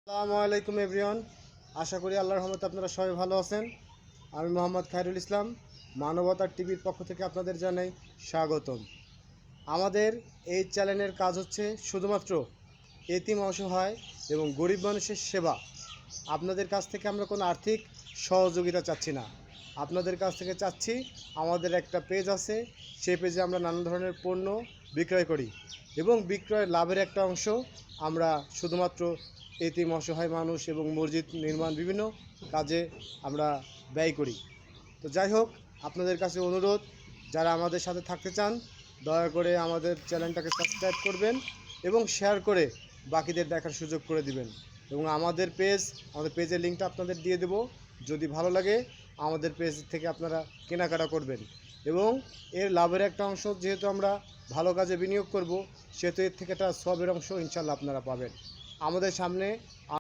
আসসালামু আলাইকুম এভরিওয়ান। আশা করি আল্লাহর রহমতে আপনারা সবাই ভালো আছেন। আমি মোহাম্মদ খায়রুল ইসলাম, মানবতার টিভির পক্ষ থেকে আপনাদের জানাই স্বাগতম। আমাদের এই চ্যানেলের কাজ হচ্ছে শুধুমাত্র এতিম অসহায় এবং গরিব মানুষের সেবা। আপনাদের কাছ থেকে আমরা কোনো আর্থিক সহযোগিতা চাচ্ছি না। আপনাদের কাছ থেকে চাচ্ছি, আমাদের একটা পেজ আছে, সেই পেজে আমরা নানা ধরনের পণ্য বিক্রয় করি এবং বিক্রয়ের লাভের একটা অংশ আমরা শুধুমাত্র এতিম অসহায় মানুষ এবং মসজিদ নির্মাণ বিভিন্ন কাজে আমরা ব্যয় করি। তো যাই হোক, আপনাদের কাছে অনুরোধ, যারা আমাদের সাথে থাকতে চান দয়া করে আমাদের চ্যানেলটাকে সাবস্ক্রাইব করবেন এবং শেয়ার করে বাকিদের দেখার সুযোগ করে দিবেন। এবং আমাদের পেজের লিঙ্কটা আপনাদের দিয়ে দেব। যদি ভালো লাগে আমাদের পেজ থেকে আপনারা কেনাকাটা করবেন এবং এর লাভের একটা অংশ যেহেতু আমরা ভালো কাজে বিনিয়োগ করব, সেহেতু এর থেকে একটা সবের অংশ ইনশাল্লাহ আপনারা পাবেন। আমাদের সামনে